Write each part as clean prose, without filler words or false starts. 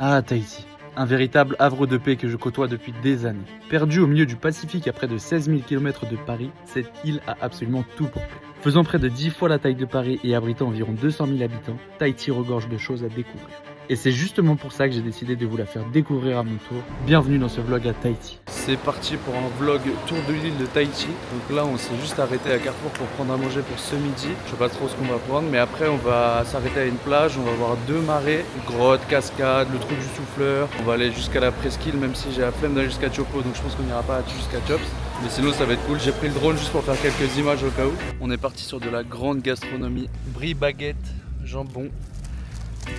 Ah, Tahiti. Un véritable havre de paix que je côtoie depuis des années. Perdu au milieu du Pacifique à près de 16 000 km de Paris, cette île a absolument tout pour plaire. Faisant près de 10 fois la taille de Paris et abritant environ 200 000 habitants, Tahiti regorge de choses à découvrir. Et c'est justement pour ça que j'ai décidé de vous la faire découvrir à mon tour. Bienvenue dans ce vlog à Tahiti. C'est parti pour un vlog tour de l'île de Tahiti. Donc là on s'est juste arrêté à Carrefour pour prendre à manger pour ce midi. Je sais pas trop ce qu'on va prendre, mais après on va s'arrêter à une plage. On va voir 2 marais, grottes, cascades, le trou du souffleur. On va aller jusqu'à la presqu'île, même si j'ai la flemme d'aller jusqu'à Chopo, donc je pense qu'on n'ira pas jusqu'à Chops. Mais sinon ça va être cool. J'ai pris le drone juste pour faire quelques images au cas où. On est parti sur de la grande gastronomie. Brie, baguette, jambon.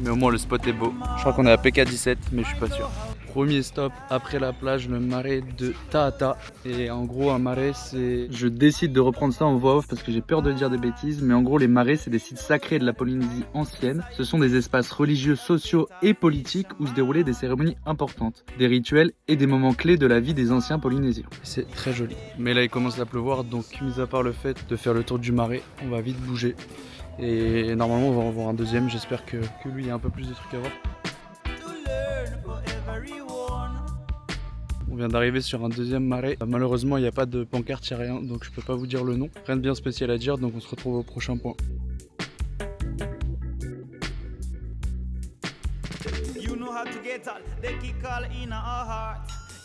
Mais au moins le spot est beau. Je crois qu'on est à PK17 mais je suis pas sûr. Premier stop après la plage, le marais de Tahata. Et en gros un marais c'est... Je décide de reprendre ça en voix off parce que j'ai peur de dire des bêtises. Mais en gros les marais c'est des sites sacrés de la Polynésie ancienne. Ce sont des espaces religieux, sociaux et politiques où se déroulaient des cérémonies importantes, des rituels et des moments clés de la vie des anciens Polynésiens. C'est très joli. Mais là il commence à pleuvoir, donc mis à part le fait de faire le tour du marais, on va vite bouger. Et normalement on va en voir un deuxième, j'espère que lui il y a un peu plus de trucs à voir. On vient d'arriver sur un deuxième marais. Malheureusement il n'y a pas de pancarte, il n'y a rien, donc je peux pas vous dire le nom. Rien de bien spécial à dire, donc on se retrouve au prochain point.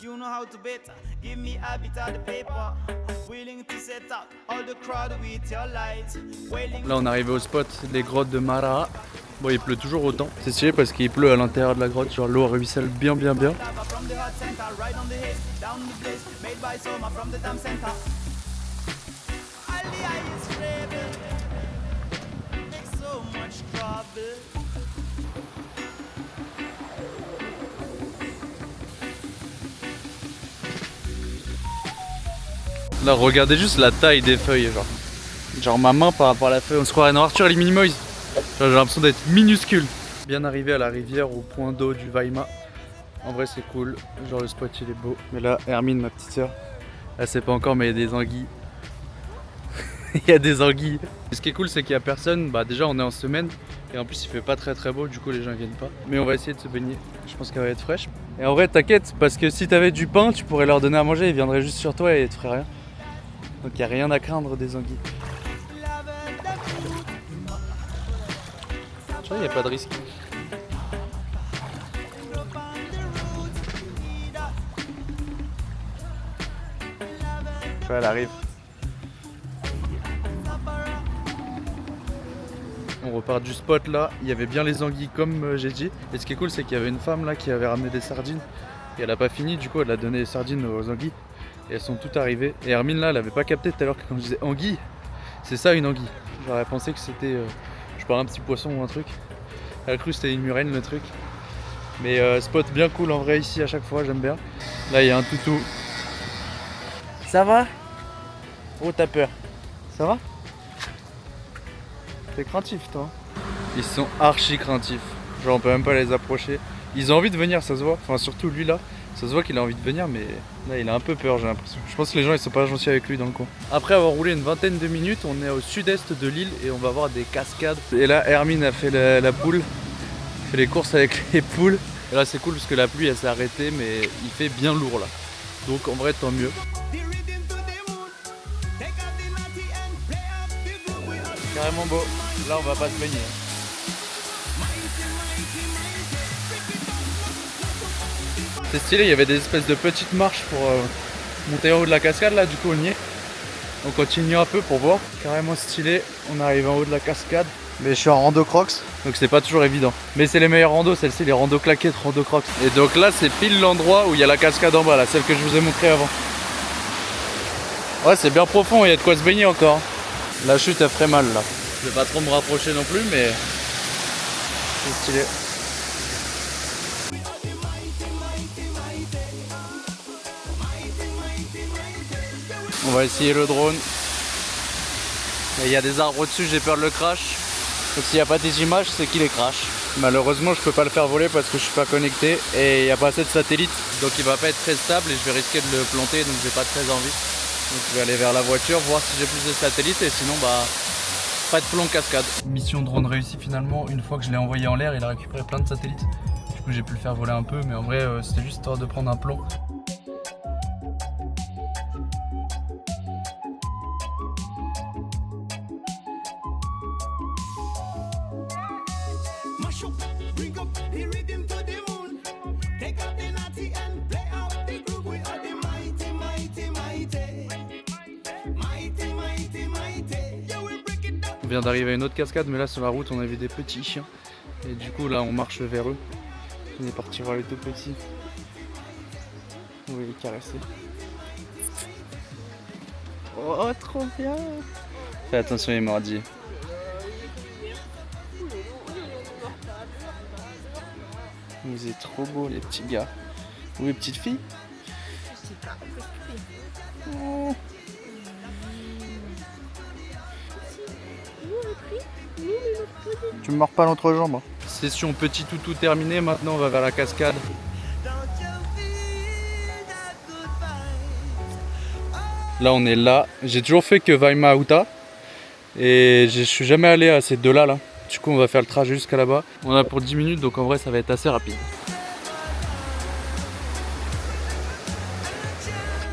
You know how to better, give me a bit of the paper. Willing to set up all the crowd with your lights. Là on est arrivé au spot, les grottes de Mara'a. Bon il pleut toujours autant, c'est stylé parce qu'il pleut à l'intérieur de la grotte, genre l'eau ruisselle bien. Là regardez juste la taille des feuilles, genre ma main par rapport à la feuille, on se croirait dans Arthur et les Minimoys. J'ai l'impression d'être minuscule. Bien arrivé à la rivière, au point d'eau du Vaima. En vrai c'est cool, genre le spot il est beau. Mais là Hermine, ma petite soeur, elle sait pas encore mais il y a des anguilles. Il y a des anguilles. Et ce qui est cool c'est qu'il y a personne, bah déjà on est en semaine. Et en plus il fait pas très beau, du coup les gens viennent pas. Mais on va essayer de se baigner, je pense qu'elle va être fraîche. Et en vrai t'inquiète, parce que si t'avais du pain, tu pourrais leur donner à manger, ils viendraient juste sur toi et ils te feraient rien. Donc il n'y a rien à craindre des anguilles. Tu vois, il n'y a pas de risque. Ouais, elle arrive. On repart du spot là, il y avait bien les anguilles comme j'ai dit. Et ce qui est cool c'est qu'il y avait une femme là qui avait ramené des sardines. Et elle a pas fini, du coup elle a donné les sardines aux anguilles. Et elles sont toutes arrivées. Et Hermine là, elle avait pas capté tout à l'heure que quand je disais anguille, c'est ça une anguille. J'aurais pensé que c'était, je parlais un petit poisson ou un truc. Elle a cru que c'était une murène le truc. Mais spot bien cool en vrai ici à chaque fois, j'aime bien. Là il y a un toutou. Ça va? Oh t'as peur. Ça va? T'es craintif toi? Ils sont archi craintifs. Genre on peut même pas les approcher. Ils ont envie de venir, ça se voit. Enfin surtout lui là. Ça se voit qu'il a envie de venir mais là il a un peu peur j'ai l'impression. Je pense que les gens ils sont pas gentils avec lui dans le coin. Après avoir roulé une vingtaine de minutes, on est au sud-est de l'île et on va voir des cascades. Et là Hermine a fait la poule, fait les courses avec les poules. Et là c'est cool parce que la pluie elle s'est arrêtée mais il fait bien lourd là. Donc en vrai tant mieux. Carrément beau. Là on va pas se baigner. C'est stylé, il y avait des espèces de petites marches pour monter en haut de la cascade là, du coup on y est. On continue un peu pour voir. Carrément stylé, on arrive en haut de la cascade. Mais je suis en rando crocs, donc c'est pas toujours évident. Mais c'est les meilleurs randos, celle-ci, les randos claquettes, rando crocs. Et donc là c'est pile l'endroit où il y a la cascade en bas là, celle que je vous ai montré avant. Ouais c'est bien profond, il y a de quoi se baigner encore. La chute elle ferait mal là. Je vais pas trop me rapprocher non plus mais c'est stylé. On va essayer le drone. Il y a des arbres au-dessus, j'ai peur de le crash. Donc s'il n'y a pas des images, c'est qu'il les crash. Malheureusement, je peux pas le faire voler parce que je suis pas connecté et il n'y a pas assez de satellites. Donc il va pas être très stable et je vais risquer de le planter, donc j'ai pas très envie. Donc je vais aller vers la voiture, voir si j'ai plus de satellites et sinon bah pas de plan cascade. Mission drone réussie finalement, une fois que je l'ai envoyé en l'air, il a récupéré plein de satellites. Du coup coup j'ai pu le faire voler un peu, mais en vrai c'était juste histoire de prendre un plomb. On vient d'arriver à une autre cascade, mais là sur la route on a vu des petits chiens. Et du coup là on marche vers eux. On est parti voir les tout petits. On va les caresser. Oh trop bien. Fais attention, il est mordi. Vous êtes trop beaux les petits gars. Ou les petites filles. Oh. Tu me mords pas l'entrejambe. Hein. Session petit toutou terminée, maintenant on va vers la cascade. Là on est là, j'ai toujours fait que Vaima-Huta et je suis jamais allé à ces deux là. Du coup on va faire le trajet jusqu'à là-bas. On a pour 10 minutes donc en vrai ça va être assez rapide.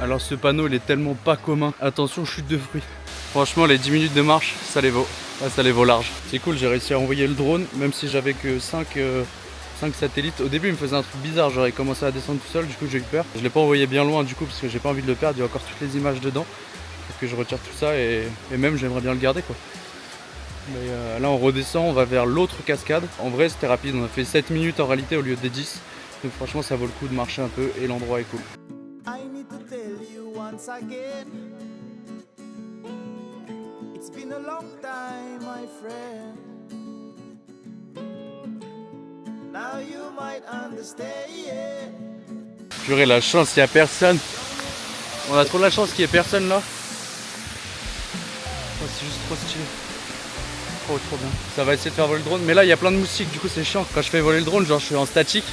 Alors ce panneau il est tellement pas commun. Attention chute de fruits. Franchement les 10 minutes de marche ça les vaut. Ah, ça les vaut large. C'est cool, j'ai réussi à envoyer le drone même si j'avais que 5 satellites. Au début il me faisait un truc bizarre, j'aurais commencé à descendre tout seul, du coup j'ai eu peur. Je l'ai pas envoyé bien loin du coup parce que j'ai pas envie de le perdre, il y a encore toutes les images dedans. Faut que je retire tout ça et même j'aimerais bien le garder quoi. Mais là on redescend, on va vers l'autre cascade. En vrai c'était rapide, on a fait 7 minutes en réalité au lieu des 10. Donc franchement ça vaut le coup de marcher un peu et l'endroit est cool. It's been a long time, my friend. Now you might understand. Purée, la chance, il n'y a personne. On a trop la chance qu'il n'y ait personne là. Oh, c'est juste trop stylé. Trop bien. Ça va essayer de faire voler le drone. Mais là, il y a plein de moustiques, du coup, c'est chiant. Quand je fais voler le drone, genre, je suis en statique.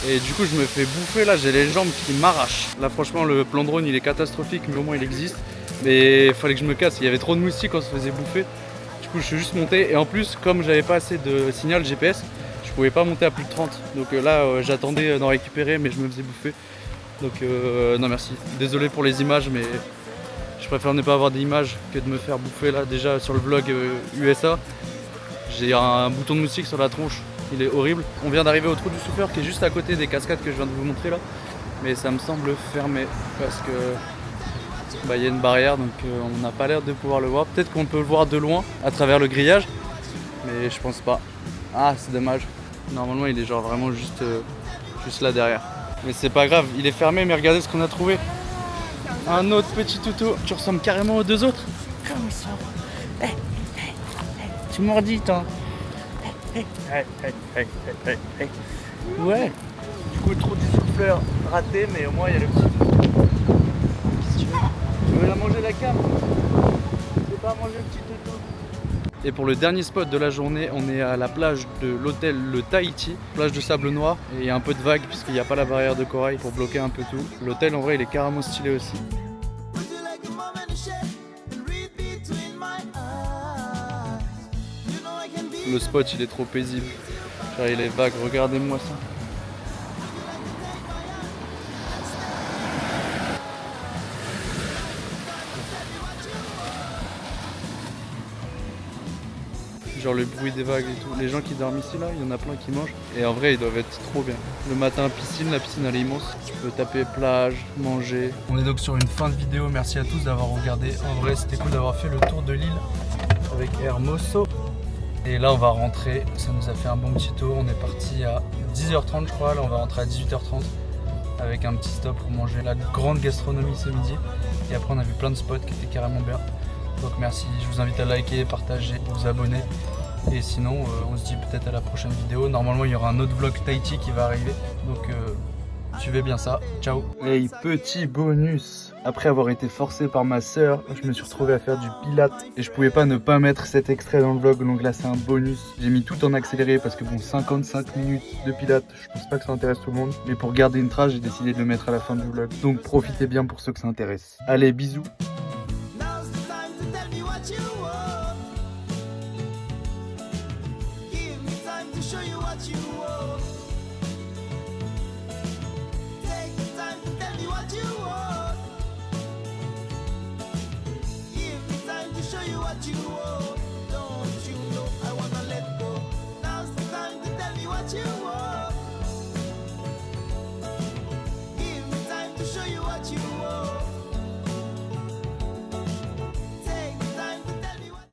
Et du coup, je me fais bouffer là, j'ai les jambes qui m'arrachent. Là, franchement, le plan drone, il est catastrophique, mais au moins, il existe. Mais il fallait que je me casse, il y avait trop de moustiques quand on se faisait bouffer. Du coup je suis juste monté et en plus comme j'avais pas assez de signal GPS, je pouvais pas monter à plus de 30. Donc là j'attendais d'en récupérer mais je me faisais bouffer. Donc non merci, désolé pour les images mais je préfère ne pas avoir d'images que de me faire bouffer là. Déjà sur le vlog USA, j'ai un bouton de moustique sur la tronche, il est horrible. On vient d'arriver au trou du souffleur qui est juste à côté des cascades que je viens de vous montrer là. Mais ça me semble fermé parce que il y a une barrière donc on n'a pas l'air de pouvoir le voir. Peut-être qu'on peut le voir de loin à travers le grillage, mais je pense pas. Ah c'est dommage. Normalement il est genre vraiment juste là derrière. Mais c'est pas grave, il est fermé mais regardez ce qu'on a trouvé. Un autre petit toutou. Tu ressembles carrément aux deux autres. Comment ça? Hey, hey, hey. Tu mordis toi. Hey, hey, hey, hey, hey. Ouais. Du coup le trou du souffleur raté mais au moins il y a le petit. Tu veux la manger la cam? Tu veux pas manger le petit toutou? Et pour le dernier spot de la journée, on est à la plage de l'hôtel Le Tahiti, plage de sable noir, et il y a un peu de vagues puisqu'il n'y a pas la barrière de corail pour bloquer un peu tout. L'hôtel en vrai il est carrément stylé aussi. Le spot il est trop paisible. Genre, il est vague, regardez-moi ça. Genre le bruit des vagues et tout. Les gens qui dorment ici là, il y en a plein qui mangent. Et en vrai ils doivent être trop bien. Le matin piscine, la piscine elle est immense. Tu peux taper plage, manger. On est donc sur une fin de vidéo, merci à tous d'avoir regardé. En vrai c'était cool d'avoir fait le tour de l'île avec Hermoso. Et là on va rentrer, ça nous a fait un bon petit tour. On est parti à 10h30 je crois, là on va rentrer à 18h30. Avec un petit stop pour manger la grande gastronomie ce midi. Et après on a vu plein de spots qui étaient carrément bien. Donc merci, je vous invite à liker, partager, vous abonner. Et sinon, on se dit peut-être à la prochaine vidéo. Normalement, il y aura un autre vlog Tahiti qui va arriver. Donc, suivez bien ça. Ciao. Hey, petit bonus. Après avoir été forcé par ma soeur, je me suis retrouvé à faire du pilates. Et je pouvais pas ne pas mettre cet extrait dans le vlog. Donc là, c'est un bonus. J'ai mis tout en accéléré parce que bon, 55 minutes de pilates, je pense pas que ça intéresse tout le monde. Mais pour garder une trace, j'ai décidé de le mettre à la fin du vlog. Donc profitez bien pour ceux que ça intéresse. Allez, bisous. Show you what you want. you what you want.